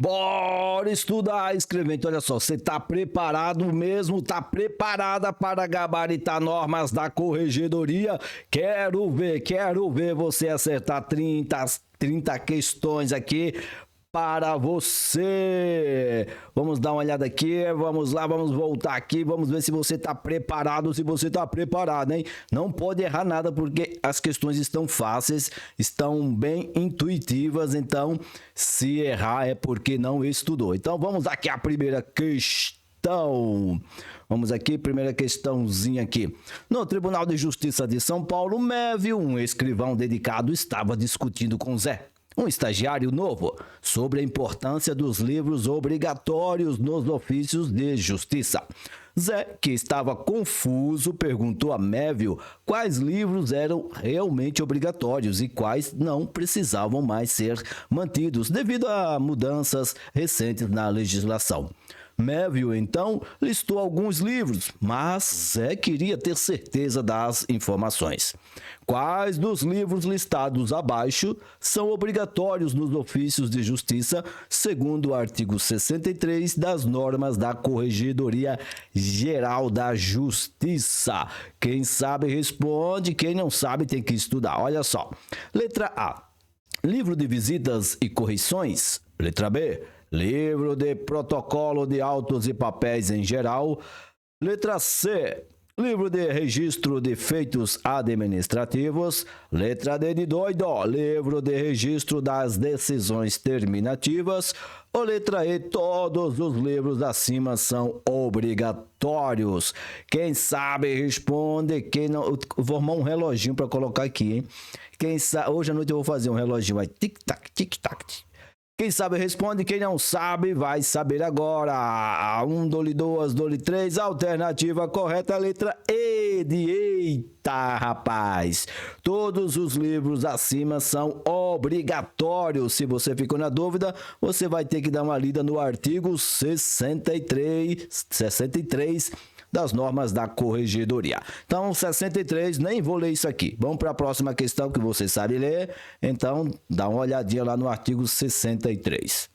Bora estudar, escrevente. Olha só, você tá preparado mesmo? Tá preparada para gabaritar normas da corregedoria? Quero ver você acertar 30 questões aqui para você. Vamos dar uma olhada aqui, vamos lá, vamos voltar aqui, vamos ver se você está preparado, se você está preparado, hein? Não pode errar nada porque as questões estão fáceis, estão bem intuitivas, então se errar é porque não estudou. Então vamos aqui à primeira questão. Vamos aqui, primeira questãozinha aqui. No Tribunal de Justiça de São Paulo, Mévio, um escrivão dedicado, estava discutindo com Zé, um estagiário novo, sobre a importância dos livros obrigatórios nos ofícios de justiça. Zé, que estava confuso, perguntou a Mévio quais livros eram realmente obrigatórios e quais não precisavam mais ser mantidos devido a mudanças recentes na legislação. Mévio, então, listou alguns livros, mas Zé queria ter certeza das informações. Quais dos livros listados abaixo são obrigatórios nos ofícios de justiça, segundo o artigo 63 das normas da Corregedoria Geral da Justiça? Quem sabe responde, quem não sabe tem que estudar. Olha só. Letra A. Livro de visitas e correções. Letra B. Livro de protocolo de autos e papéis em geral. Letra C. Livro de registro de feitos administrativos. Letra D de doido. Livro de registro das decisões terminativas. Ou letra E. Todos os livros acima são obrigatórios. Quem sabe responde. Quem não... Vou arrumar um reloginho para colocar aqui, hein? Quem sabe... Hoje à noite eu vou fazer um reloginho. Vai tic-tac, tic-tac. Quem sabe responde, quem não sabe vai saber agora. 1, dole 2, dole 3, alternativa correta, letra E de eita, rapaz. Todos os livros acima são obrigatórios. Se você ficou na dúvida, você vai ter que dar uma lida no artigo 63 das normas da corregedoria. Então, 63, nem vou ler isso aqui. Vamos para a próxima questão que você sabe ler. Então, dá uma olhadinha lá no artigo 63.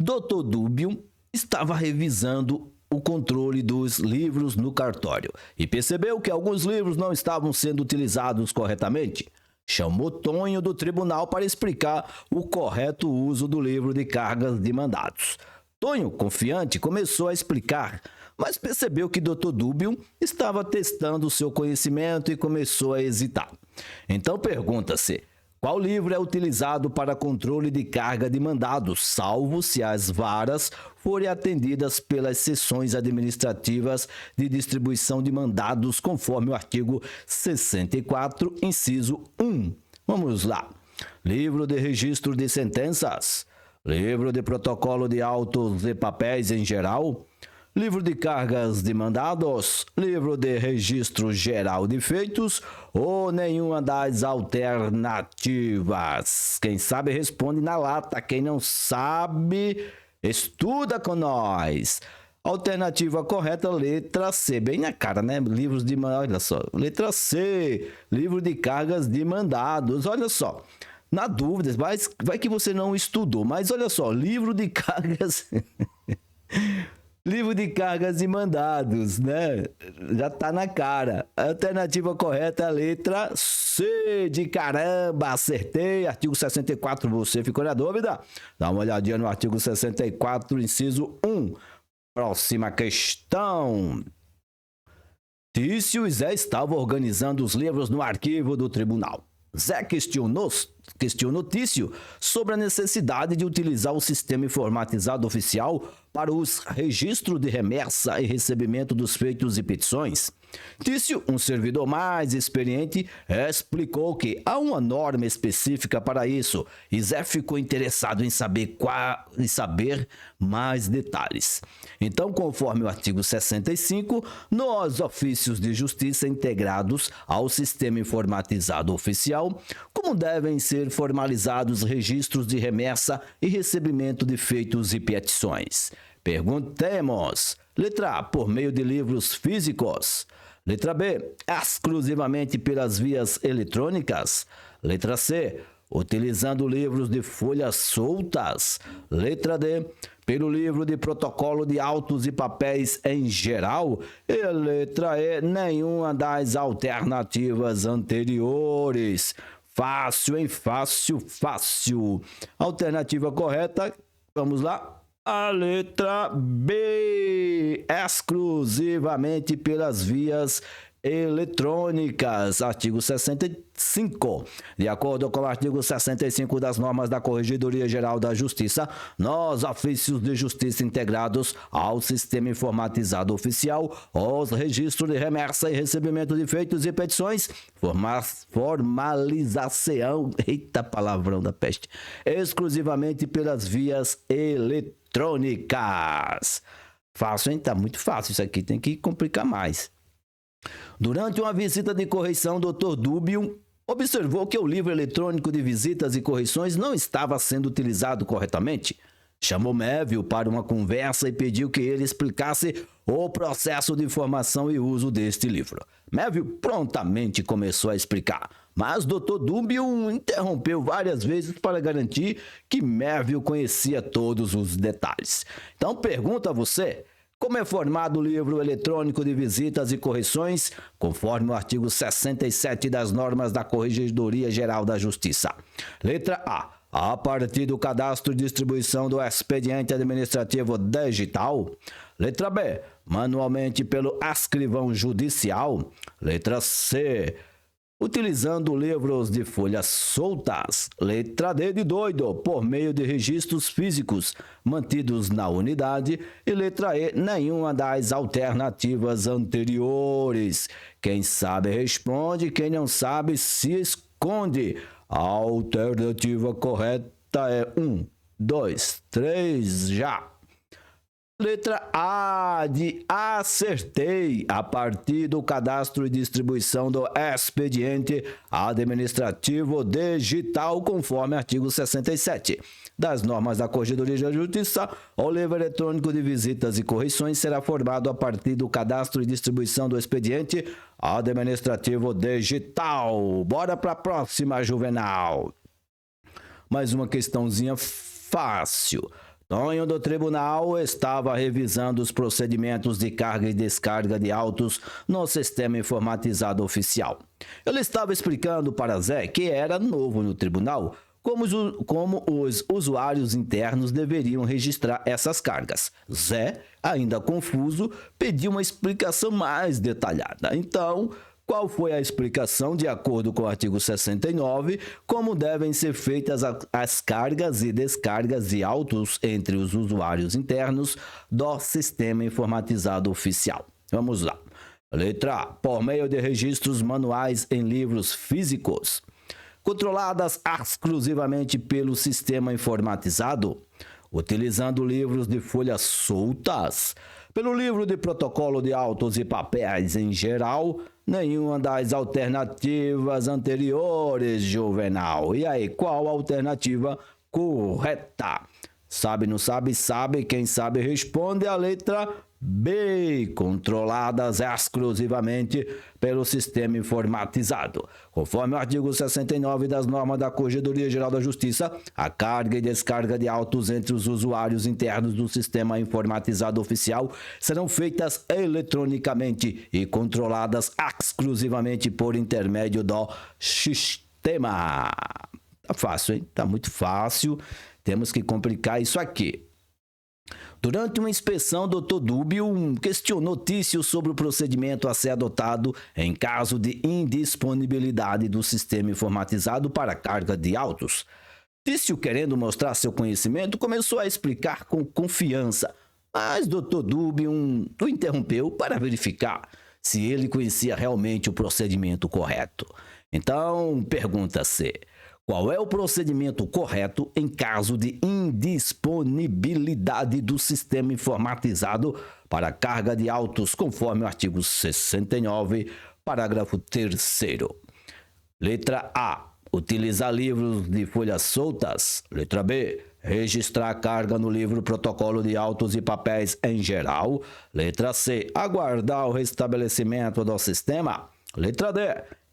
Dr. Dúbio estava revisando o controle dos livros no cartório e percebeu que alguns livros não estavam sendo utilizados corretamente. Chamou Tonho do tribunal para explicar o correto uso do livro de cargas de mandados. Tonho, confiante, começou a explicar, mas percebeu que Dr. Dúbio estava testando seu conhecimento e começou a hesitar. Então pergunta-se, qual livro é utilizado para controle de carga de mandados, salvo se as varas forem atendidas pelas seções administrativas de distribuição de mandados, conforme o artigo 64, inciso 1. Vamos lá. Livro de registro de sentenças, livro de protocolo de autos e papéis em geral, livro de cargas de mandados, livro de registro geral de feitos ou nenhuma das alternativas. Quem sabe responde na lata, quem não sabe estuda com nós. Alternativa correta, letra C, bem na cara, né? Livros de mandados, olha só. Letra C, livro de cargas de mandados, olha só. Na dúvida, vai que você não estudou, mas olha só, livro de cargas... Livro de cargas e mandados, né? Já tá na cara. A alternativa correta é a letra C de caramba, acertei. Artigo 64, você ficou na dúvida? Dá uma olhadinha no artigo 64, inciso 1. Próxima questão. Tício e Zé estavam organizando os livros no arquivo do tribunal. Zé questionou Tício sobre a necessidade de utilizar o sistema informatizado oficial para os registros de remessa e recebimento dos feitos e petições. Tício, um servidor mais experiente, explicou que há uma norma específica para isso e Zé ficou interessado em saber mais detalhes. Então, conforme o artigo 65, nos ofícios de justiça integrados ao sistema informatizado oficial, como devem ser formalizados registros de remessa e recebimento de feitos e petições? Perguntemos. Letra A, por meio de livros físicos. Letra B, exclusivamente pelas vias eletrônicas. Letra C, utilizando livros de folhas soltas. Letra D, pelo livro de protocolo de autos e papéis em geral. E letra E, nenhuma das alternativas anteriores. Fácil, hein? Fácil, fácil. Alternativa correta, vamos lá. A letra B, exclusivamente pelas vias eletrônicas. Artigo 65. De acordo com o artigo 65 das normas da Corregedoria Geral da Justiça, nos ofícios de justiça integrados ao sistema informatizado oficial, os registros de remessa e recebimento de feitos e petições, formalização, eita palavrão da peste, exclusivamente pelas vias eletrônicas. Fácil, hein? Tá muito fácil isso aqui, tem que complicar mais. Durante uma visita de correição, Dr. Dúbio observou que o livro eletrônico de visitas e correições não estava sendo utilizado corretamente. Chamou Melville para uma conversa e pediu que ele explicasse o processo de formação e uso deste livro. Melville prontamente começou a explicar, mas Dr. Dúbio interrompeu várias vezes para garantir que Melville conhecia todos os detalhes. Então pergunto a você: como é formado o livro eletrônico de visitas e correições, conforme o artigo 67 das normas da Corregedoria Geral da Justiça? Letra A partir do cadastro e distribuição do expediente administrativo digital. Letra B, manualmente pelo escrivão judicial. Letra C, utilizando livros de folhas soltas. Letra D de doido, por meio de registros físicos mantidos na unidade. E letra E, nenhuma das alternativas anteriores. Quem sabe responde, quem não sabe se esconde. A alternativa correta é 1, 2, 3, já. Letra A de acertei, a partir do cadastro e distribuição do expediente administrativo digital, conforme artigo 67 das normas da Corregedoria da Justiça, o livro eletrônico de visitas e correições será formado a partir do cadastro e distribuição do expediente administrativo digital. Bora para a próxima, Juvenal. Mais uma questãozinha fácil. Tonho do tribunal estava revisando os procedimentos de carga e descarga de autos no sistema informatizado oficial. Ele estava explicando para Zé, que era novo no tribunal, como os usuários internos deveriam registrar essas cargas. Zé, ainda confuso, pediu uma explicação mais detalhada. Então, qual foi a explicação? De acordo com o artigo 69, como devem ser feitas as cargas e descargas de autos entre os usuários internos do sistema informatizado oficial. Vamos lá. Letra A, por meio de registros manuais em livros físicos, controladas exclusivamente pelo sistema informatizado, utilizando livros de folhas soltas, pelo livro de protocolo de autos e papéis em geral, nenhuma das alternativas anteriores, Juvenal. E aí, qual a alternativa correta? Sabe, não sabe, sabe. Quem sabe responde a letra B, controladas exclusivamente pelo sistema informatizado. Conforme o artigo 69 das normas da Corregedoria Geral da Justiça, a carga e descarga de autos entre os usuários internos do sistema informatizado oficial serão feitas eletronicamente e controladas exclusivamente por intermédio do sistema. Tá fácil, hein? Tá muito fácil. Temos que complicar isso aqui. Durante uma inspeção, Dr. Dúbio questionou Tício sobre o procedimento a ser adotado em caso de indisponibilidade do sistema informatizado para carga de autos. Tício, querendo mostrar seu conhecimento, começou a explicar com confiança, mas Dr. Dúbio o interrompeu para verificar se ele conhecia realmente o procedimento correto. Então, pergunta-se: qual é o procedimento correto em caso de indisponibilidade do sistema informatizado para carga de autos, conforme o artigo 69, parágrafo 3º? Letra A, utilizar livros de folhas soltas. Letra B, registrar a carga no livro protocolo de autos e papéis em geral. Letra C, aguardar o restabelecimento do sistema. Letra D,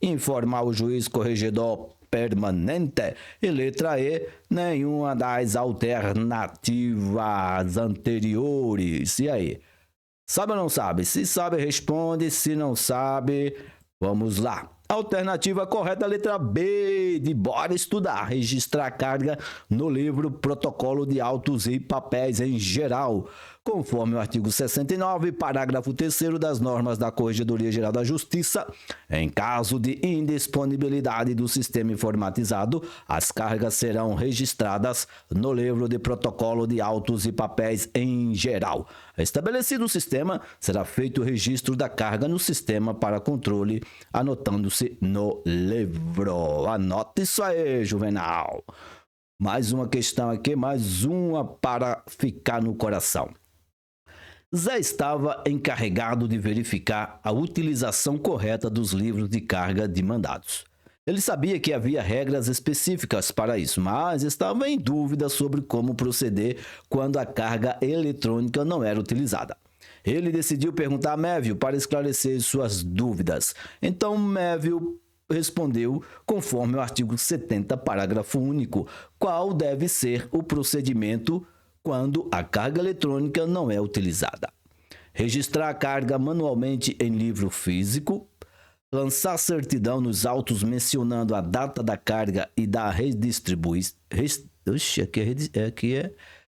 informar o juiz corregedor permanente. E letra E, nenhuma das alternativas anteriores. E aí? Sabe ou não sabe? Se sabe, responde. Se não sabe, vamos lá. Alternativa correta, letra B, de bora estudar. Registrar a carga no livro Protocolo de Autos e Papéis em Geral, conforme o artigo 69, parágrafo 3º das normas da Corregedoria Geral da Justiça. Em caso de indisponibilidade do sistema informatizado, as cargas serão registradas no livro de Protocolo de Autos e Papéis em Geral. Estabelecido o sistema, será feito o registro da carga no sistema para controle, anotando-se no livro. Anote isso aí, Juvenal. Mais uma questão aqui, mais uma para ficar no coração. Zé estava encarregado de verificar a utilização correta dos livros de carga demandados. Ele sabia que havia regras específicas para isso, mas estava em dúvida sobre como proceder quando a carga eletrônica não era utilizada. Ele decidiu perguntar a Mévio para esclarecer suas dúvidas. Então, Mévio respondeu conforme o artigo 70, parágrafo único, qual deve ser o procedimento quando a carga eletrônica não é utilizada. Registrar a carga manualmente em livro físico, lançar certidão nos autos mencionando a data da carga e da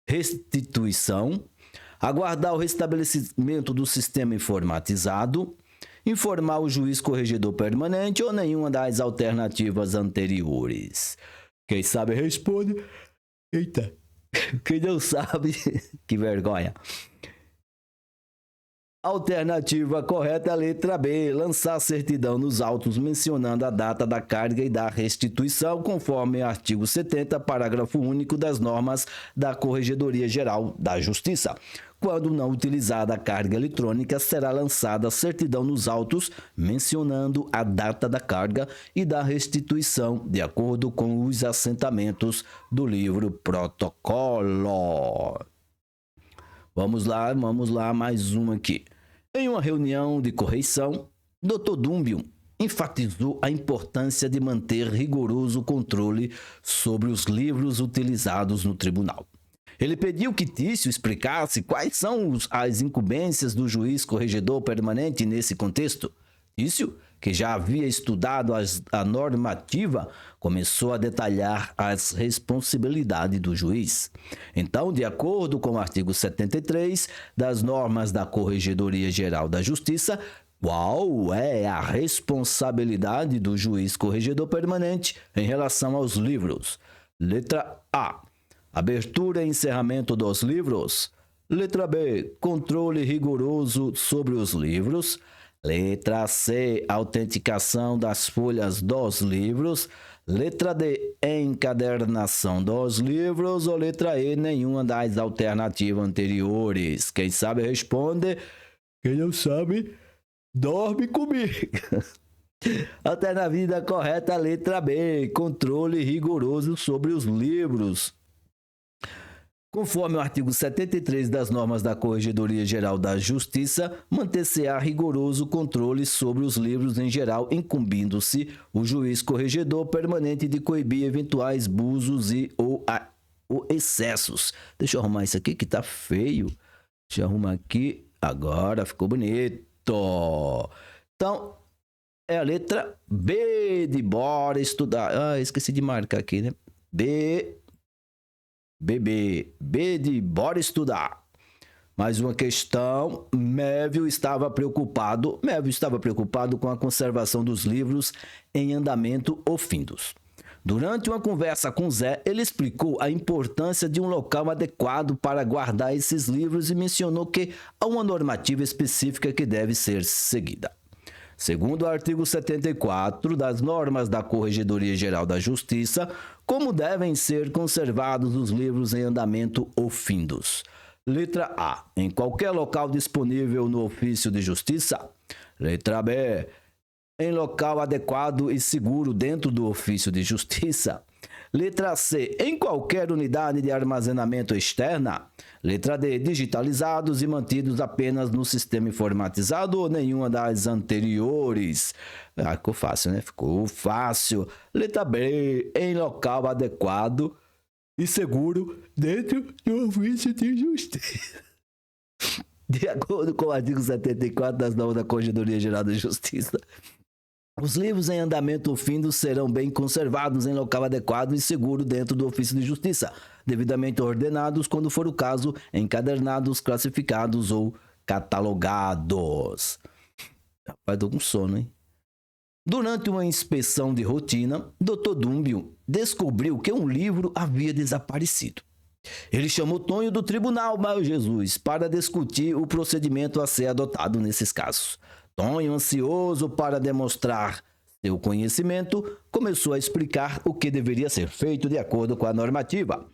restituição, aguardar o restabelecimento do sistema informatizado, informar o juiz corregedor permanente ou nenhuma das alternativas anteriores. Quem sabe responde. Eita. Quem não sabe, que vergonha. Alternativa correta, letra B. Lançar certidão nos autos mencionando a data da carga e da restituição, conforme artigo 70, parágrafo único das normas da Corregedoria Geral da Justiça. Quando não utilizada a carga eletrônica, será lançada a certidão nos autos mencionando a data da carga e da restituição, de acordo com os assentamentos do livro Protocolo. Vamos lá, mais uma aqui. Em uma reunião de correição, Dr. Dúmbio enfatizou a importância de manter rigoroso controle sobre os livros utilizados no tribunal. Ele pediu que Tício explicasse quais são as incumbências do juiz corregedor permanente nesse contexto. Tício, que já havia estudado a normativa, começou a detalhar as responsabilidades do juiz. Então, de acordo com o artigo 73 das normas da Corregedoria Geral da Justiça, qual é a responsabilidade do juiz corregedor permanente em relação aos livros? Letra A. Abertura e encerramento dos livros. Letra B. Controle rigoroso sobre os livros. Letra C. Autenticação das folhas dos livros. Letra D. Encadernação dos livros. Ou letra E. Nenhuma das alternativas anteriores. Quem sabe responde. Quem não sabe, dorme comigo. Alternativa correta, letra B. Controle rigoroso sobre os livros. Conforme o artigo 73 das normas da Corregedoria Geral da Justiça, manter-se-á rigoroso controle sobre os livros em geral, incumbindo-se o juiz corregedor permanente de coibir eventuais abusos ou excessos. Deixa eu arrumar isso aqui que tá feio. Deixa eu arrumar aqui. Agora ficou bonito. Então, é a letra B de bora estudar. Esqueci de marcar aqui, né? B de bora estudar. Mais uma questão. Mévio estava preocupado com a conservação dos livros em andamento ou findos. Durante uma conversa com Zé, ele explicou a importância de um local adequado para guardar esses livros e mencionou que há uma normativa específica que deve ser seguida. Segundo o artigo 74 das normas da Corregedoria Geral da Justiça, como devem ser conservados os livros em andamento ou findos? Letra A. Em qualquer local disponível no ofício de justiça. Letra B. Em local adequado e seguro dentro do ofício de justiça. Letra C, em qualquer unidade de armazenamento externa. Letra D, digitalizados e mantidos apenas no sistema informatizado ou nenhuma das anteriores. Ficou fácil, né? Ficou fácil. Letra B, em local adequado e seguro dentro do ofício de justiça. De acordo com o artigo 74 das normas da Corregedoria Geral da Justiça, os livros em andamento findos serão bem conservados em local adequado e seguro dentro do ofício de justiça, devidamente ordenados, quando for o caso, encadernados, classificados ou catalogados. Rapaz, tô com sono, hein? Durante uma inspeção de rotina, Dr. Dúmbio descobriu que um livro havia desaparecido. Ele chamou Tonho do tribunal, meu Jesus, para discutir o procedimento a ser adotado nesses casos. Tonho, ansioso para demonstrar seu conhecimento, começou a explicar o que deveria ser feito de acordo com a normativa.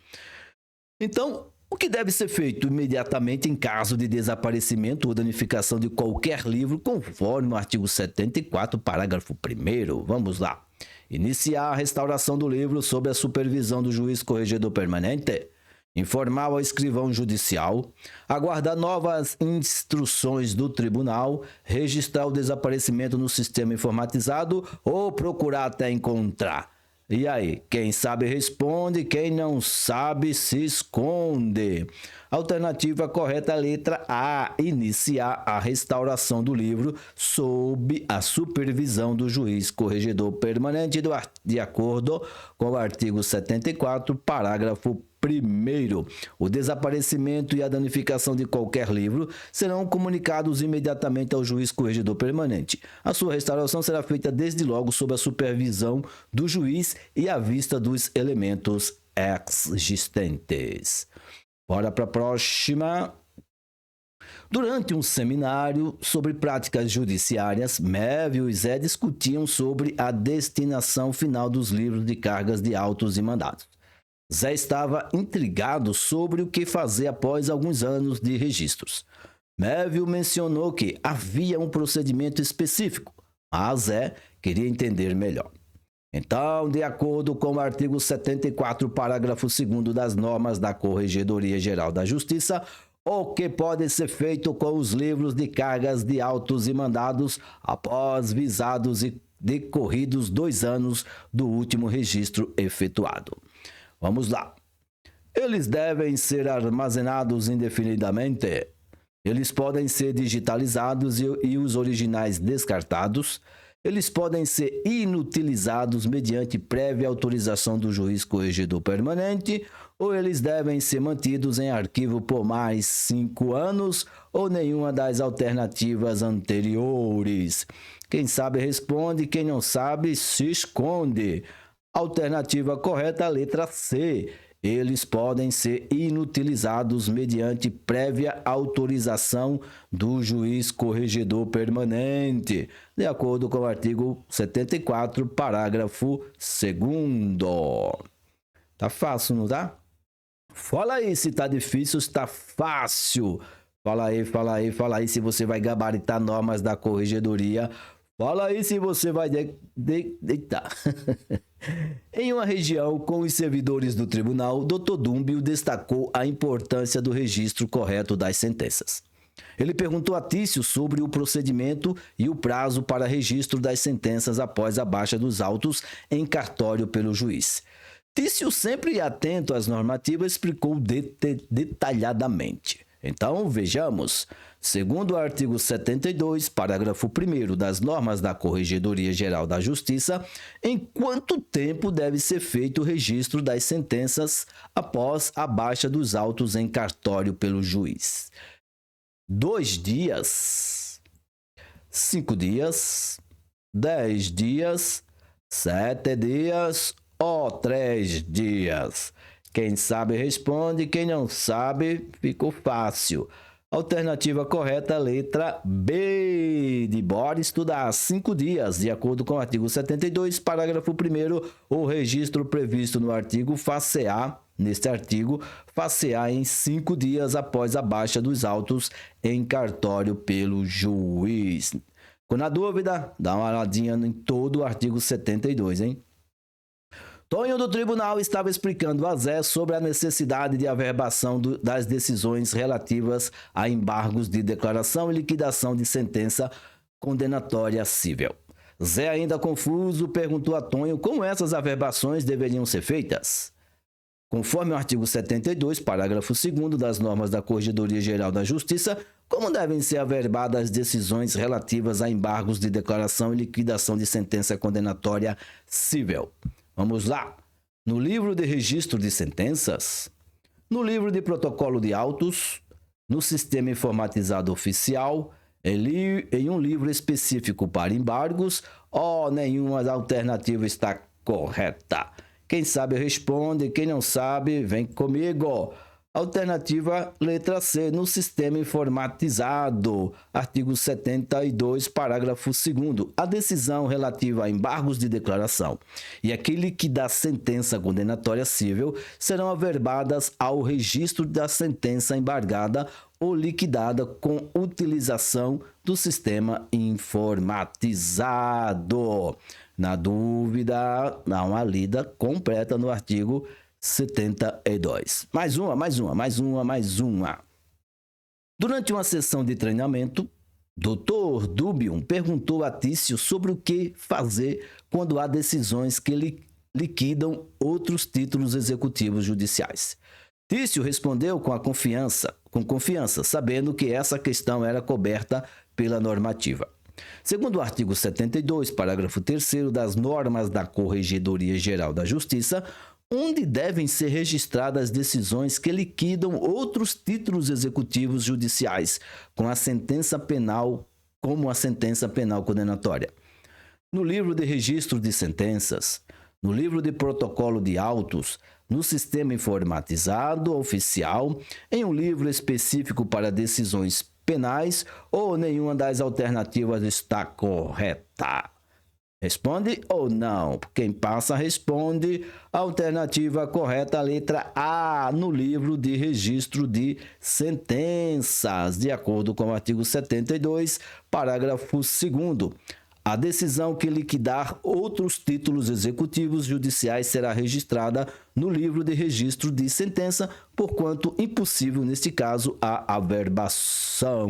Então, o que deve ser feito imediatamente em caso de desaparecimento ou danificação de qualquer livro, conforme o artigo 74, parágrafo 1º? Vamos lá. Iniciar a restauração do livro sob a supervisão do juiz corregedor permanente. Informar ao escrivão judicial, aguardar novas instruções do tribunal, registrar o desaparecimento no sistema informatizado ou procurar até encontrar. E aí, quem sabe responde, quem não sabe se esconde. Alternativa correta, letra A, iniciar a restauração do livro sob a supervisão do juiz corregedor permanente de acordo com o artigo 74, parágrafo 1º. O desaparecimento e a danificação de qualquer livro serão comunicados imediatamente ao juiz corregedor permanente. A sua restauração será feita desde logo sob a supervisão do juiz e à vista dos elementos existentes. Bora para a próxima. Durante um seminário sobre práticas judiciárias, Mévio e Zé discutiam sobre a destinação final dos livros de cargas de autos e mandados. Zé estava intrigado sobre o que fazer após alguns anos de registros. Mévio mencionou que havia um procedimento específico, mas Zé queria entender melhor. Então, de acordo com o artigo 74, parágrafo 2º das normas da Corregedoria Geral da Justiça, o que pode ser feito com os livros de cargas de autos e mandados após visados e decorridos 2 anos do último registro efetuado. Vamos lá. Eles devem ser armazenados indefinidamente. Eles podem ser digitalizados e os originais descartados. Eles podem ser inutilizados mediante prévia autorização do juiz corregedor permanente, ou eles devem ser mantidos em arquivo por mais 5 anos, ou nenhuma das alternativas anteriores. Quem sabe responde, quem não sabe se esconde. Alternativa correta, letra C. Eles podem ser inutilizados mediante prévia autorização do juiz corregedor permanente, de acordo com o artigo 74, parágrafo 2º. Tá fácil, não tá? Fala aí se tá difícil, se tá fácil. Fala aí se você vai gabaritar normas da corregedoria. Fala aí se você vai deitar. Em uma região com os servidores do tribunal, Dr. Dúmbio destacou a importância do registro correto das sentenças. Ele perguntou a Tício sobre o procedimento e o prazo para registro das sentenças após a baixa dos autos em cartório pelo juiz. Tício, sempre atento às normativas, explicou detalhadamente. Então, vejamos. Segundo o artigo 72, parágrafo 1º das normas da Corregedoria Geral da Justiça, em quanto tempo deve ser feito o registro das sentenças após a baixa dos autos em cartório pelo juiz? 2 dias, 5 dias, 10 dias, 7 dias ou 3 dias? Quem sabe responde, quem não sabe, ficou fácil. Alternativa correta, letra B, de bora estudar. 5 dias, de acordo com o artigo 72, parágrafo 1º, o registro previsto no artigo far-se-á, neste artigo, far-se-á em 5 dias após a baixa dos autos em cartório pelo juiz. Com na dúvida, dá uma olhadinha em todo o artigo 72, hein? Tonho do tribunal estava explicando a Zé sobre a necessidade de averbação das decisões relativas a embargos de declaração e liquidação de sentença condenatória civil. Zé, ainda confuso, perguntou a Tonho como essas averbações deveriam ser feitas. Conforme o artigo 72, parágrafo 2º das normas da Corregedoria Geral da Justiça, como devem ser averbadas decisões relativas a embargos de declaração e liquidação de sentença condenatória civil. Vamos lá. No livro de registro de sentenças, no livro de protocolo de autos, no sistema informatizado oficial, em um livro específico para embargos, nenhuma alternativa está correta. Quem sabe responde, quem não sabe, vem comigo. Alternativa letra C, no sistema informatizado. Artigo 72, parágrafo 2º. A decisão relativa a embargos de declaração e aquele que dá sentença condenatória civil serão averbadas ao registro da sentença embargada ou liquidada com utilização do sistema informatizado. Na dúvida, dá uma lida completa no artigo 72. Mais uma. Durante uma sessão de treinamento, Dr. Dubium perguntou a Tício sobre o que fazer quando há decisões que liquidam outros títulos executivos judiciais. Tício respondeu com confiança, sabendo que essa questão era coberta pela normativa. Segundo o artigo 72, parágrafo 3º das normas da Corregedoria Geral da Justiça, onde devem ser registradas decisões que liquidam outros títulos executivos judiciais, como a sentença penal condenatória. No livro de registro de sentenças, no livro de protocolo de autos, no sistema informatizado oficial, em um livro específico para decisões penais, ou nenhuma das alternativas está correta. Responde ou não? Quem passa responde. Alternativa correta, letra A, no livro de registro de sentenças, de acordo com o artigo 72, parágrafo 2º. A decisão que liquidar outros títulos executivos judiciais será registrada no livro de registro de sentença, porquanto impossível, neste caso, a averbação.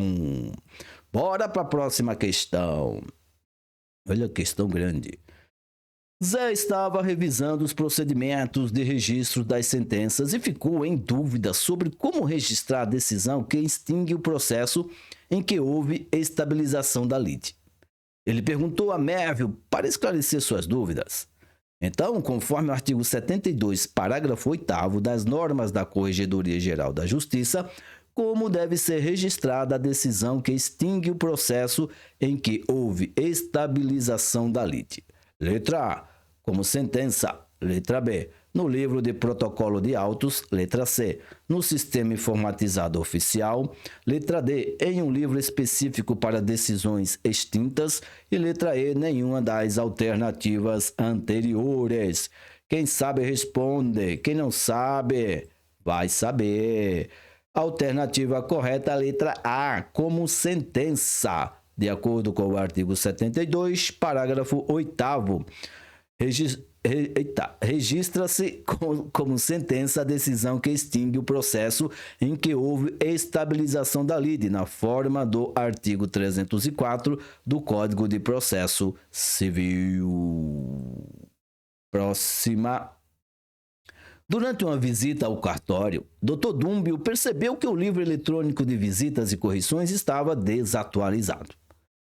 Bora para a próxima questão. Olha a questão grande. Zé estava revisando os procedimentos de registro das sentenças e ficou em dúvida sobre como registrar a decisão que extingue o processo em que houve estabilização da lide. Ele perguntou a Merville para esclarecer suas dúvidas. Então, conforme o artigo 72, parágrafo 8º das normas da Corregedoria Geral da Justiça, como deve ser registrada a decisão que extingue o processo em que houve estabilização da lide. Letra A, como sentença. Letra B, no livro de protocolo de autos. Letra C, no sistema informatizado oficial. Letra D, em um livro específico para decisões extintas. E letra E, nenhuma das alternativas anteriores. Quem sabe responde, quem não sabe vai saber. Alternativa correta, letra A, como sentença. De acordo com o artigo 72, parágrafo 8º. Registra-se como sentença a decisão que extingue o processo em que houve estabilização da lide, na forma do artigo 304 do Código de Processo Civil. Próxima. Durante uma visita ao cartório, Dr. Dumbio percebeu que o livro eletrônico de visitas e correções estava desatualizado.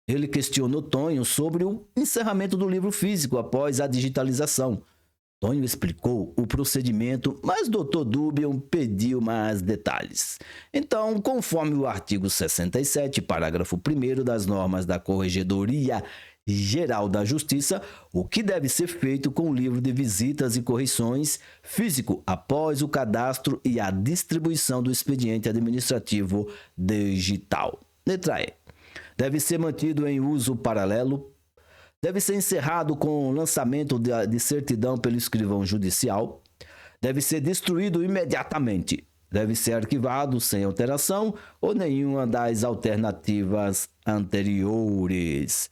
Ele questionou Tonho sobre o encerramento do livro físico após a digitalização. Tonho explicou o procedimento, mas Dr. Dubium pediu mais detalhes. Então, conforme o artigo 67, parágrafo 1º das normas da Corregedoria Geral da Justiça, o que deve ser feito com o livro de visitas e correções físico após o cadastro e a distribuição do expediente administrativo digital. Letra E. Deve ser mantido em uso paralelo. Deve ser encerrado com o lançamento de certidão pelo escrivão judicial. Deve ser destruído imediatamente. Deve ser arquivado sem alteração ou nenhuma das alternativas anteriores.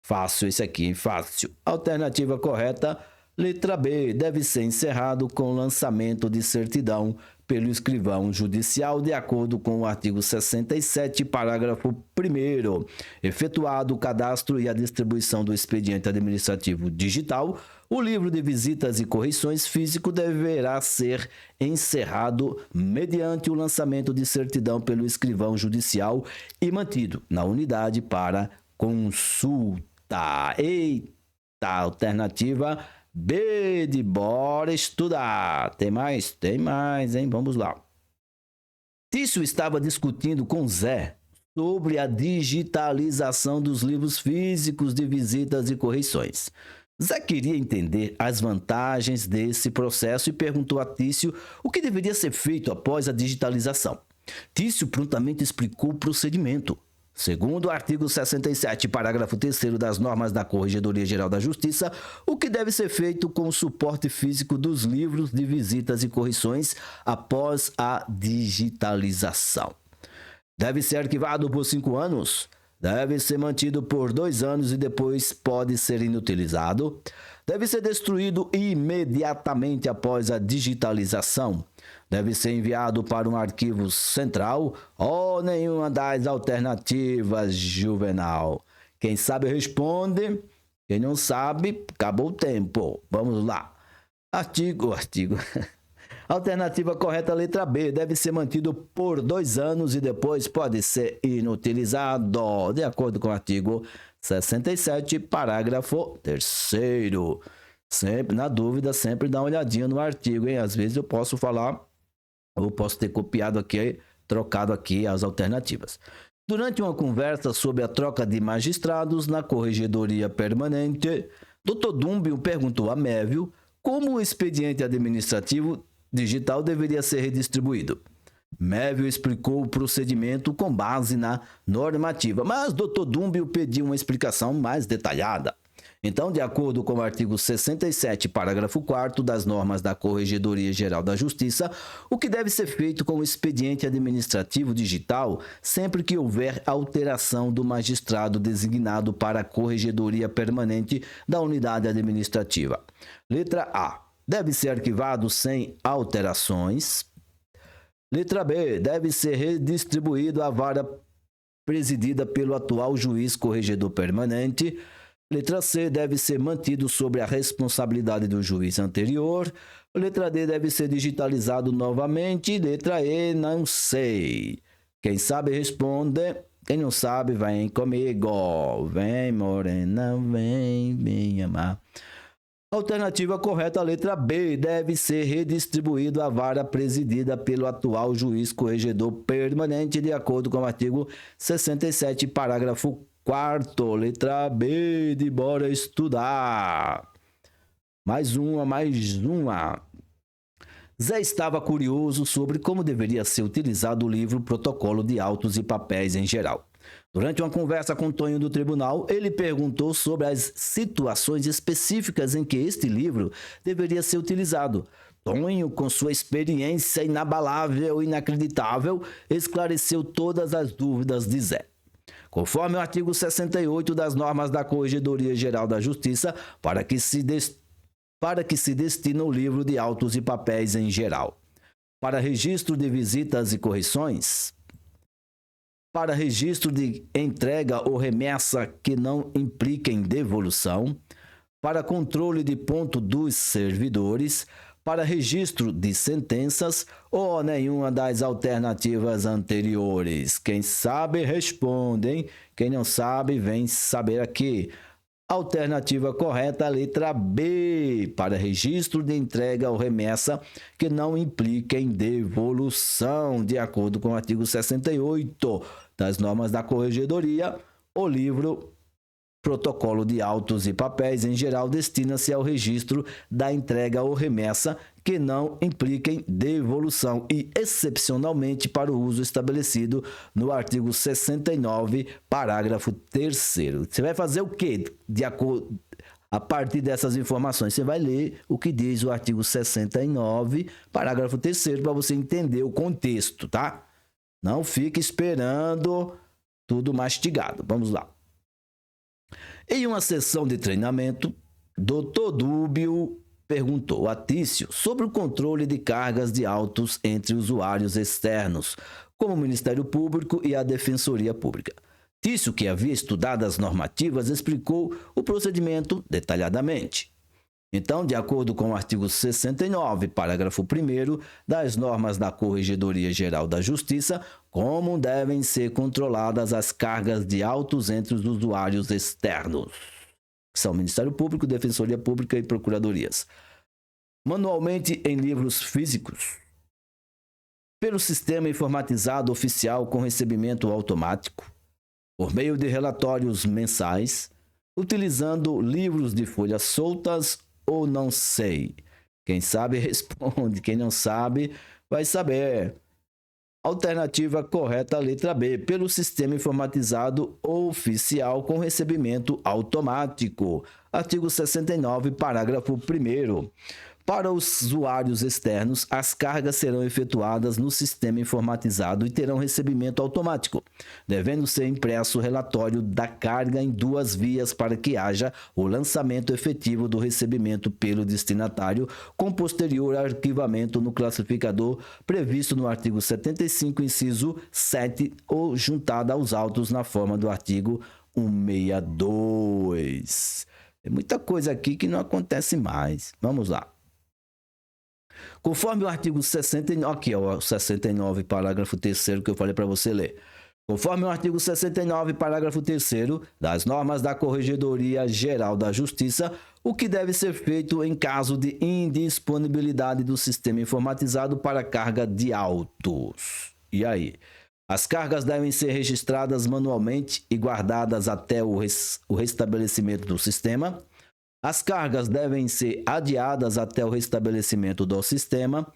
Fácil esse aqui, fácil. Alternativa correta, Letra B. Deve ser encerrado com lançamento de certidão pelo escrivão judicial, de acordo com o artigo 67, parágrafo 1º. Efetuado o cadastro e a distribuição do expediente administrativo digital, o livro de visitas e correções físico deverá ser encerrado mediante o lançamento de certidão pelo escrivão judicial e mantido na unidade para consulta. Eita, alternativa B de bora estudar. Tem mais? Tem mais, hein? Vamos lá. Tício estava discutindo com Zé sobre a digitalização dos livros físicos de visitas e correções. Zé queria entender as vantagens desse processo e perguntou a Tício o que deveria ser feito após a digitalização. Tício prontamente explicou o procedimento. Segundo o artigo 67, parágrafo 3º das normas da Corregedoria Geral da Justiça, o que deve ser feito com o suporte físico dos livros de visitas e correções após a digitalização? Deve ser arquivado por 5 anos, deve ser mantido por 2 anos e depois pode ser inutilizado, deve ser destruído imediatamente após a digitalização, deve ser enviado para um arquivo central ou nenhuma das alternativas, Juvenal? Quem sabe responde, quem não sabe, acabou o tempo. Vamos lá. Artigo. Alternativa correta, letra B, deve ser mantido por 2 anos e depois pode ser inutilizado, de acordo com o artigo 67, parágrafo 3º. Sempre, na dúvida, sempre dá uma olhadinha no artigo, hein? Às vezes eu posso falar, ou posso ter copiado aqui, trocado aqui as alternativas. Durante uma conversa sobre a troca de magistrados na Corregedoria Permanente, Dr. Dúmbio perguntou a Mévio como o expediente administrativo digital deveria ser redistribuído. Mévio explicou o procedimento com base na normativa, mas Dr. Dúmbio pediu uma explicação mais detalhada. Então, de acordo com o artigo 67, parágrafo 4º das normas da Corregedoria Geral da Justiça, o que deve ser feito com o expediente administrativo digital sempre que houver alteração do magistrado designado para a Corregedoria Permanente da unidade administrativa. Letra A. Deve ser arquivado sem alterações. Letra B. Deve ser redistribuído à vara presidida pelo atual juiz corregedor permanente. Letra C. Deve ser mantido sob a responsabilidade do juiz anterior. Letra D. Deve ser digitalizado novamente. Letra E. Não sei. Quem sabe responde. Quem não sabe, vem comigo. Vem, morena, vem me amar. Alternativa correta, letra B, deve ser redistribuído à vara presidida pelo atual juiz corregedor permanente, de acordo com o artigo 67, parágrafo 4º, letra B, de bora estudar. Mais uma. Zé estava curioso sobre como deveria ser utilizado o livro Protocolo de Autos e Papéis em geral. Durante uma conversa com Tonho do tribunal, ele perguntou sobre as situações específicas em que este livro deveria ser utilizado. Tonho, com sua experiência inabalável e inacreditável, esclareceu todas as dúvidas de Zé. Conforme o artigo 68 das normas da Corregedoria Geral da Justiça, para que se destina o livro de autos e papéis em geral. Para registro de visitas e correções, para registro de entrega ou remessa que não impliquem devolução, para controle de ponto dos servidores, para registro de sentenças ou nenhuma das alternativas anteriores. Quem sabe responde, hein? Quem não sabe vem saber aqui. Alternativa correta, letra B, para registro de entrega ou remessa que não implique em devolução, de acordo com o artigo 68 das normas da Corregedoria, o livro Protocolo de Autos e Papéis, em geral, destina-se ao registro da entrega ou remessa que não impliquem devolução e, excepcionalmente, para o uso estabelecido no artigo 69, parágrafo 3º. Você vai fazer o quê? De acordo, a partir dessas informações, você vai ler o que diz o artigo 69, parágrafo 3º, para você entender o contexto, tá? Não fique esperando tudo mastigado. Vamos lá. Em uma sessão de treinamento, Dr. Dúbio perguntou a Tício sobre o controle de cargas de autos entre usuários externos, como o Ministério Público e a Defensoria Pública. Tício, que havia estudado as normativas, explicou o procedimento detalhadamente. Então, de acordo com o artigo 69, parágrafo 1º das normas da Corregedoria Geral da Justiça, como devem ser controladas as cargas de autos entre os usuários externos, que são Ministério Público, Defensoria Pública e Procuradorias. Manualmente em livros físicos, pelo sistema informatizado oficial com recebimento automático, por meio de relatórios mensais, utilizando livros de folhas soltas ou não sei. Quem sabe responde, quem não sabe vai saber. Alternativa correta, letra B, pelo sistema informatizado oficial com recebimento automático. Artigo 69, parágrafo 1º. Para os usuários externos, as cargas serão efetuadas no sistema informatizado e terão recebimento automático, devendo ser impresso o relatório da carga em 2 vias para que haja o lançamento efetivo do recebimento pelo destinatário, com posterior arquivamento no classificador previsto no artigo 75, inciso 7, ou juntada aos autos na forma do artigo 162. Tem muita coisa aqui que não acontece mais. Vamos lá. Conforme o artigo 69, aqui é o 69, parágrafo 3º que eu falei para você ler. Conforme o artigo 69, parágrafo 3º das normas da Corregedoria Geral da Justiça, o que deve ser feito em caso de indisponibilidade do sistema informatizado para carga de autos. E aí? As cargas devem ser registradas manualmente e guardadas até o restabelecimento do sistema. As cargas devem ser adiadas até o restabelecimento do sistema.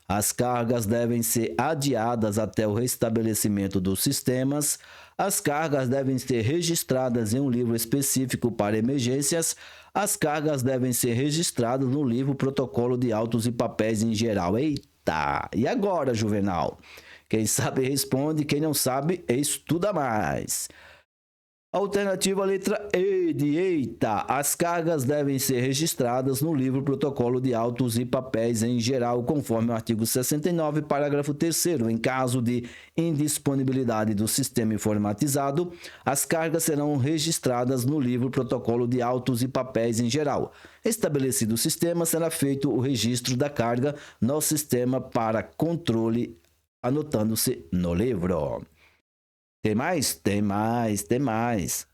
As cargas devem ser adiadas até o restabelecimento dos sistemas. As cargas devem ser registradas em um livro específico para emergências. As cargas devem ser registradas no livro Protocolo de Autos e Papéis em geral. Eita! E agora, Juvenal? Quem sabe responde, quem não sabe estuda mais. Alternativa letra E de eita. As cargas devem ser registradas no livro Protocolo de Autos e Papéis em geral, conforme o artigo 69, parágrafo 3º. Em caso de indisponibilidade do sistema informatizado, as cargas serão registradas no livro Protocolo de Autos e Papéis em geral. Estabelecido o sistema, será feito o registro da carga no sistema para controle, anotando-se no livro. Tem mais? Tem mais.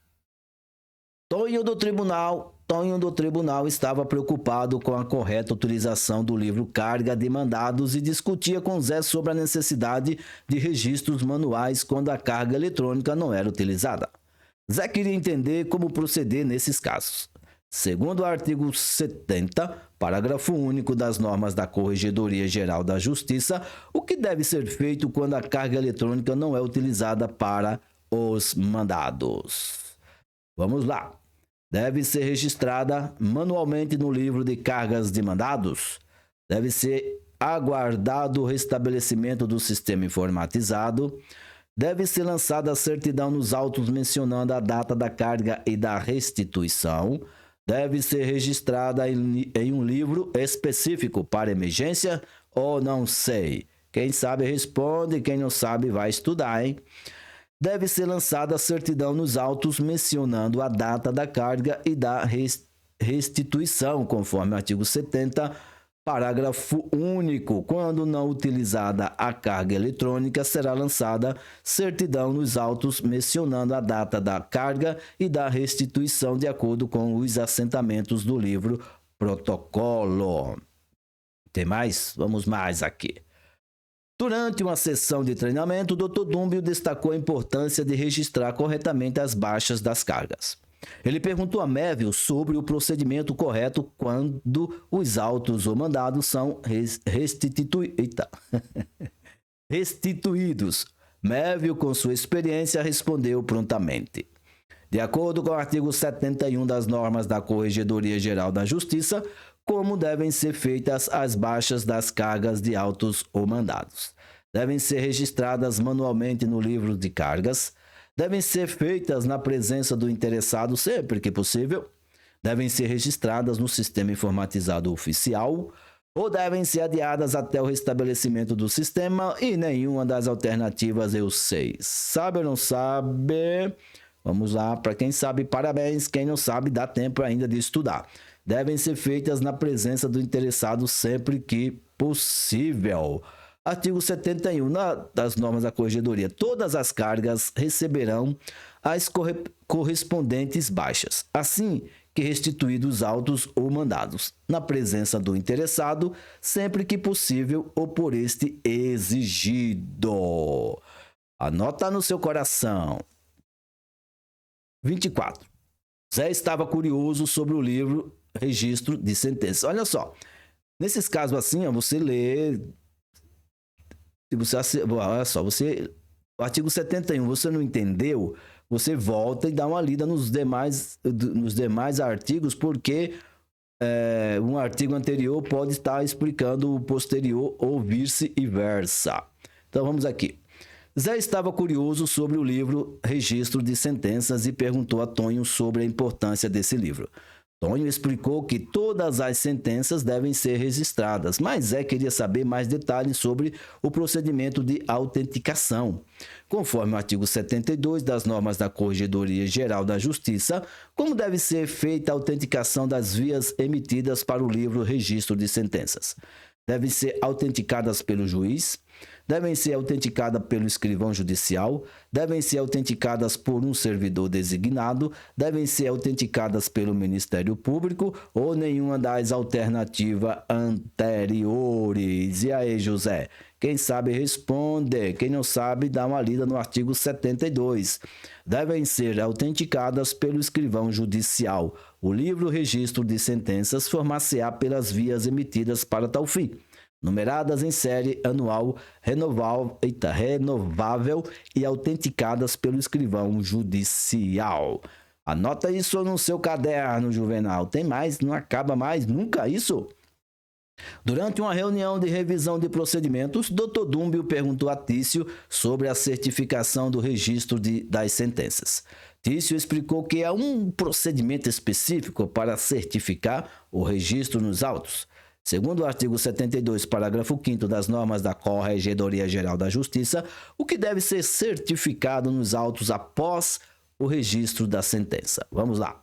Tonho do Tribunal estava preocupado com a correta utilização do livro Carga de Mandados e discutia com Zé sobre a necessidade de registros manuais quando a carga eletrônica não era utilizada. Zé queria entender como proceder nesses casos. Segundo o artigo 70, parágrafo único das normas da Corregedoria Geral da Justiça, o que deve ser feito quando a carga eletrônica não é utilizada para os mandados? Vamos lá. Deve ser registrada manualmente no livro de cargas de mandados. Deve ser aguardado o restabelecimento do sistema informatizado. Deve ser lançada a certidão nos autos mencionando a data da carga e da restituição. Deve ser registrada em um livro específico para emergência ou não sei. Quem sabe responde, quem não sabe vai estudar, hein? Deve ser lançada a certidão nos autos mencionando a data da carga e da restituição, conforme o artigo 70, parágrafo único. Quando não utilizada a carga eletrônica, será lançada certidão nos autos mencionando a data da carga e da restituição de acordo com os assentamentos do livro Protocolo. Tem mais? Vamos mais aqui. Durante uma sessão de treinamento, o Dr. Dúmbio destacou a importância de registrar corretamente as baixas das cargas. Ele perguntou a Mévio sobre o procedimento correto quando os autos ou mandados são restituídos. Mévio, com sua experiência, respondeu prontamente. De acordo com o artigo 71 das normas da Corregedoria Geral da Justiça, como devem ser feitas as baixas das cargas de autos ou mandados. Devem ser registradas manualmente no livro de cargas. Devem ser feitas na presença do interessado sempre que possível. devem ser registradas no sistema informatizado oficial ou devem ser adiadas até o restabelecimento do sistema e nenhuma das alternativas eu sei. Sabe ou não sabe? Vamos lá, para quem sabe, parabéns. Quem não sabe, dá tempo ainda de estudar. Devem ser feitas na presença do interessado sempre que possível. Artigo 71 das normas da corregedoria. Todas as cargas receberão as correspondentes baixas, assim que restituídos autos ou mandados, na presença do interessado, sempre que possível ou por este exigido. Anota no seu coração. 24. Zé estava curioso sobre o livro Registro de Sentenças. Olha só, nesses casos assim, ó, você lê... Olha só, o artigo 71, você não entendeu, você volta e dá uma lida nos demais artigos, porque um artigo anterior pode estar explicando o posterior ou vice-versa. Então vamos aqui. Zé estava curioso sobre o livro Registro de Sentenças e perguntou a Tonho sobre a importância desse livro. Tonho explicou que todas as sentenças devem ser registradas, mas Zé queria saber mais detalhes sobre o procedimento de autenticação. Conforme o artigo 72 das normas da Corregedoria Geral da Justiça, como deve ser feita a autenticação das vias emitidas para o livro Registro de Sentenças? Devem ser autenticadas pelo juiz, devem ser autenticadas pelo escrivão judicial, devem ser autenticadas por um servidor designado, devem ser autenticadas pelo Ministério Público ou nenhuma das alternativas anteriores. E aí, José? Quem sabe responde, quem não sabe dá uma lida no artigo 72. Devem ser autenticadas pelo escrivão judicial. O livro Registro de Sentenças formar-se-á pelas vias emitidas para tal fim, numeradas em série anual, renovável e autenticadas pelo escrivão judicial. Anota isso no seu caderno, Juvenal. Tem mais? Não acaba mais nunca isso? Durante uma reunião de revisão de procedimentos, Dr. Dúmbio perguntou a Tício sobre a certificação do registro das sentenças. Tício explicou que há um procedimento específico para certificar o registro nos autos. Segundo o artigo 72, parágrafo 5º das normas da Corregedoria Geral da Justiça, o que deve ser certificado nos autos após o registro da sentença. Vamos lá.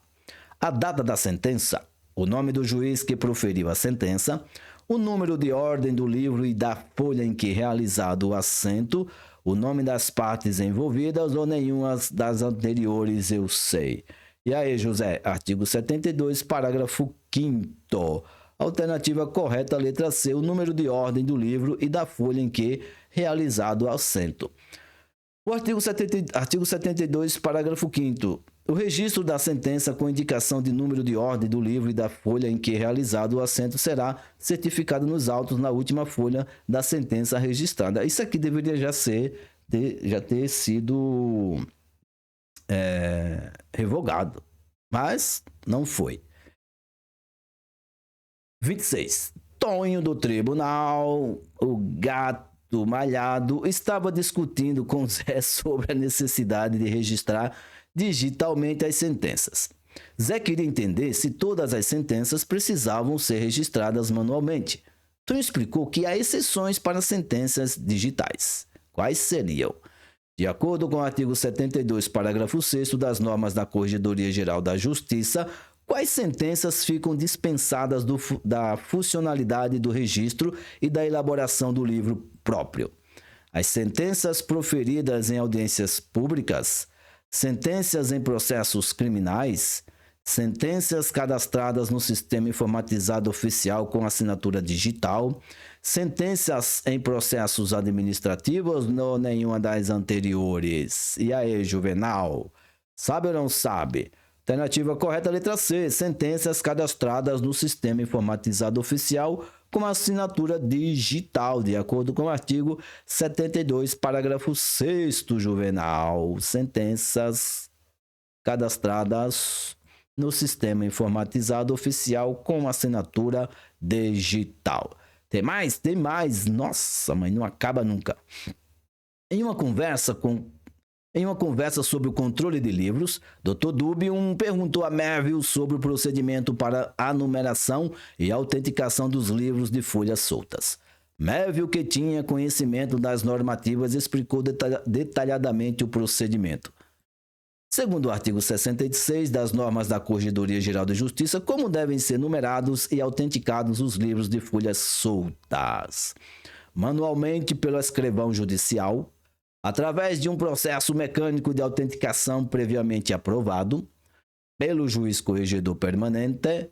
A data da sentença, o nome do juiz que proferiu a sentença, o número de ordem do livro e da folha em que realizado o assento, o nome das partes envolvidas ou nenhuma das anteriores eu sei. E aí, José? Artigo 72, parágrafo 5º. Alternativa correta, letra C, o número de ordem do livro e da folha em que realizado o assento. O artigo 72, parágrafo 5º. O registro da sentença com indicação de número de ordem do livro e da folha em que realizado o assento será certificado nos autos na última folha da sentença registrada. Isso aqui deveria já ter sido revogado, mas não foi. 26. Tonho do tribunal, o gato malhado, estava discutindo com Zé sobre a necessidade de registrar digitalmente as sentenças. Zé queria entender se todas as sentenças precisavam ser registradas manualmente. Tonho explicou que há exceções para sentenças digitais. Quais seriam? De acordo com o artigo 72, parágrafo 6º das normas da Corregedoria Geral da Justiça, quais sentenças ficam dispensadas da funcionalidade do registro e da elaboração do livro próprio? As sentenças proferidas em audiências públicas, sentenças em processos criminais, sentenças cadastradas no sistema informatizado oficial com assinatura digital, sentenças em processos administrativos ou nenhuma das anteriores. E aí, Juvenal? Sabe ou não sabe? Alternativa correta, letra C. Sentenças cadastradas no sistema informatizado oficial com assinatura digital, de acordo com o artigo 72, parágrafo 6º, Juvenal. Sentenças cadastradas no sistema informatizado oficial com assinatura digital. Tem mais? Tem mais. Nossa, mas não acaba nunca. Em uma conversa Em uma conversa sobre o controle de livros, Dr. Dubium perguntou a Melville sobre o procedimento para a numeração e autenticação dos livros de folhas soltas. Melville, que tinha conhecimento das normativas, explicou detalhadamente o procedimento. Segundo o artigo 66 das normas da Corregedoria Geral de Justiça, como devem ser numerados e autenticados os livros de folhas soltas? Manualmente pelo escrivão judicial, através de um processo mecânico de autenticação previamente aprovado, pelo juiz corregedor permanente,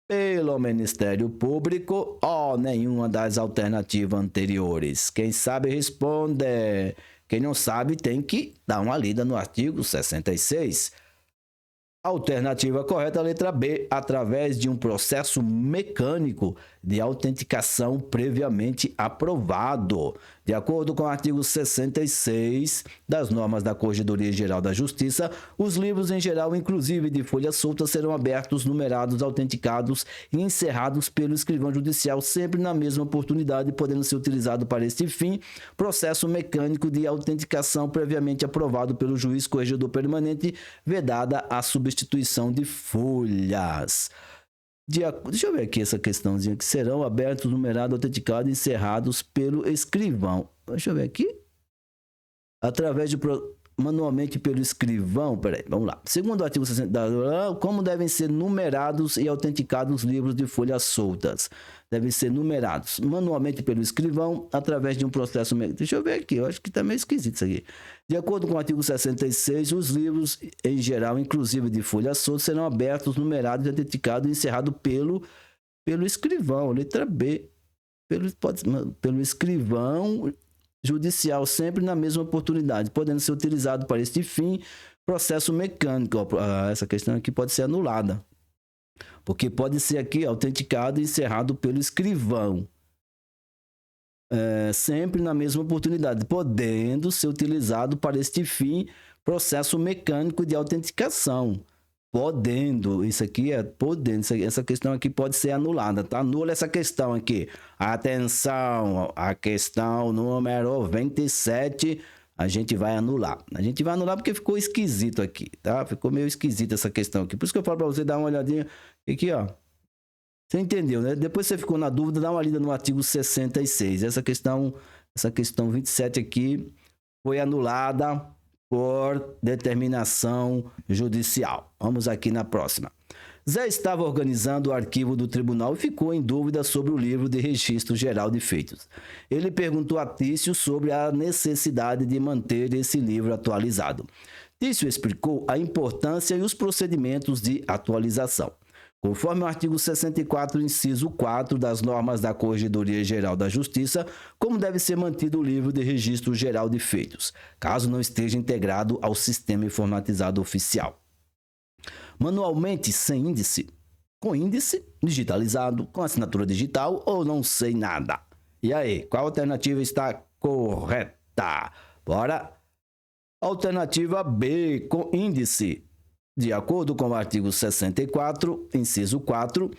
pelo Ministério Público ou nenhuma das alternativas anteriores. Quem sabe responde. Quem não sabe tem que dar uma lida no artigo 66. Alternativa correta, letra B, através de um processo mecânico de autenticação previamente aprovado. De acordo com o artigo 66 das normas da Corregedoria Geral da Justiça, os livros em geral, inclusive de folhas soltas, serão abertos, numerados, autenticados e encerrados pelo escrivão judicial sempre na mesma oportunidade, podendo ser utilizado para este fim processo mecânico de autenticação previamente aprovado pelo juiz corregedor permanente, vedada a substituição de folhas. Deixa eu ver aqui essa questãozinha, que serão abertos, numerados, autenticados e encerrados pelo escrivão. Deixa eu ver aqui. Através de manualmente pelo escrivão. Peraí, vamos lá. Segundo o artigo 60, como devem ser numerados e autenticados os livros de folhas soltas? Devem ser numerados manualmente pelo escrivão através de um processo. Deixa eu ver aqui, eu acho que está meio esquisito isso aqui. De acordo com o artigo 66, os livros em geral, inclusive de folhas soltas, serão abertos, numerados, autenticados e encerrados pelo escrivão. Letra B. Pelo escrivão judicial, sempre na mesma oportunidade, podendo ser utilizado para este fim processo mecânico. Essa questão aqui pode ser anulada, porque pode ser aqui autenticado e encerrado pelo escrivão, sempre na mesma oportunidade, podendo ser utilizado para este fim processo mecânico de autenticação. Podendo, isso aqui é podendo, essa questão aqui pode ser anulada, tá? Anula essa questão aqui. Atenção, a questão número 27, a gente vai anular. A gente vai anular porque ficou esquisito aqui, tá? Ficou meio esquisito essa questão aqui. Por isso que eu falo para você dar uma olhadinha aqui, ó. Você entendeu, né? Depois você ficou na dúvida, dá uma lida no artigo 66. Essa questão 27 aqui foi anulada por determinação judicial. Vamos aqui na próxima. Zé estava organizando o arquivo do tribunal e ficou em dúvida sobre o livro de registro geral de feitos. Ele perguntou a Tício sobre a necessidade de manter esse livro atualizado. Tício explicou a importância e os procedimentos de atualização. Conforme o artigo 64, inciso 4 das normas da Corregedoria Geral da Justiça, como deve ser mantido o livro de registro geral de feitos, caso não esteja integrado ao sistema informatizado oficial. Manualmente, sem índice, com índice, digitalizado, com assinatura digital ou não sei nada. E aí, qual alternativa está correta? Bora! Alternativa B, com índice. De acordo com o artigo 64, inciso 4,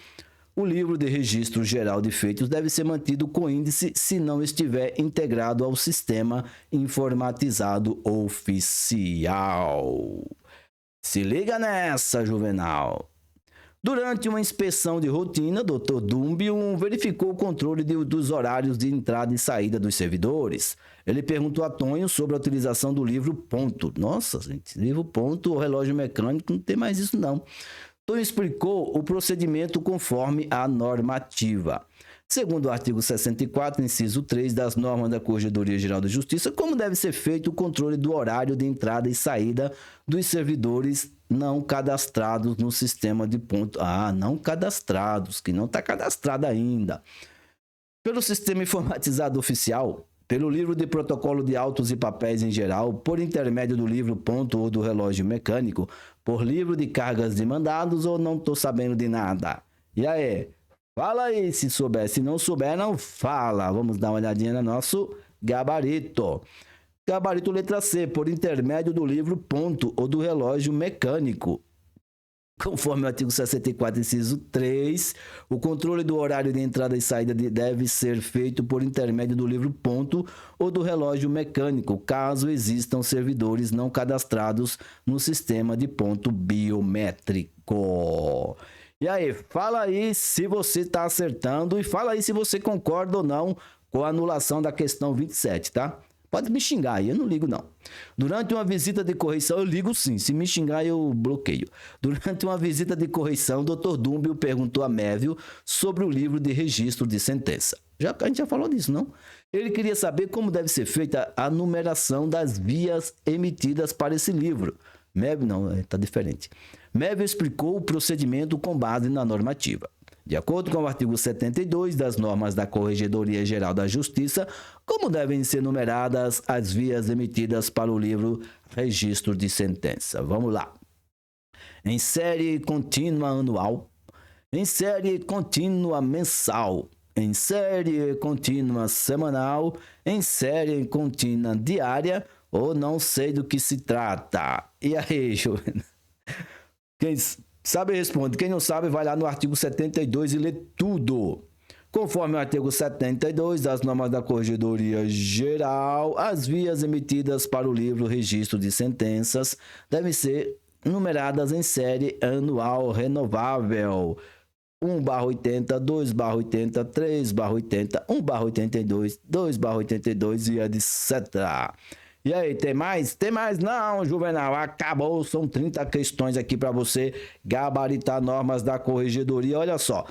o livro de registro geral de feitos deve ser mantido com índice se não estiver integrado ao sistema informatizado oficial. Se liga nessa, Juvenal! Durante uma inspeção de rotina, Dr. Dubium verificou o controle dos horários de entrada e saída dos servidores. Ele perguntou a Tonho sobre a utilização do livro ponto. Nossa, gente, livro ponto ou relógio mecânico, não tem mais isso não. Tonho explicou o procedimento conforme a normativa. Segundo o artigo 64, inciso 3 das normas da Corregedoria Geral da Justiça, como deve ser feito o controle do horário de entrada e saída dos servidores não cadastrados no sistema de ponto. Não cadastrados, que não está cadastrado ainda. Pelo sistema informatizado oficial, pelo livro de protocolo de autos e papéis em geral, por intermédio do livro ponto ou do relógio mecânico, por livro de cargas de mandados ou não estou sabendo de nada. E aí? Fala aí se souber. Se não souber, não fala. Vamos dar uma olhadinha no nosso gabarito. Gabarito letra C, por intermédio do livro ponto ou do relógio mecânico. Conforme o artigo 64, inciso 3, o controle do horário de entrada e saída deve ser feito por intermédio do livro-ponto ou do relógio mecânico, caso existam servidores não cadastrados no sistema de ponto biométrico. E aí, fala aí se você está acertando e fala aí se você concorda ou não com a anulação da questão 27, tá? Pode me xingar aí, eu não ligo não. Durante uma visita de correição, eu ligo sim, se me xingar eu bloqueio. Durante uma visita de correição, o Dr. Dúmbio perguntou a Mévio sobre o livro de registro de sentença. A gente já falou disso, não? Ele queria saber como deve ser feita a numeração das vias emitidas para esse livro. Mévio não, está diferente. Mévio explicou o procedimento com base na normativa. De acordo com o artigo 72 das normas da Corregedoria Geral da Justiça, como devem ser numeradas as vias emitidas para o livro Registro de Sentença? Vamos lá. Em série contínua anual, em série contínua mensal, em série contínua semanal, em série contínua diária, ou não sei do que se trata. E aí, Jovem? Quem sabe responde, quem não sabe vai lá no artigo 72 e lê tudo. Conforme o artigo 72 das normas da Corregedoria Geral, as vias emitidas para o livro Registro de Sentenças devem ser numeradas em série anual renovável. 1/80, 2/80, 3/80, 1/82, 2/82 e etc. E aí, tem mais? Tem mais? Não, Juvenal, acabou. São 30 questões aqui para você gabaritar normas da Corregedoria. Olha só,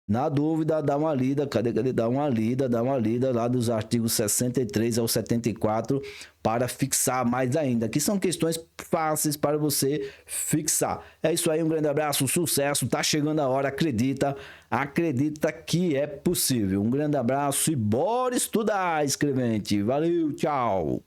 na dúvida, dá uma lida. Cadê? Dá uma lida lá dos artigos 63 ao 74 para fixar mais ainda. Aqui são questões fáceis para você fixar. É isso aí, um grande abraço, sucesso. Tá chegando a hora, acredita que é possível. Um grande abraço e bora estudar, escrevente. Valeu, tchau.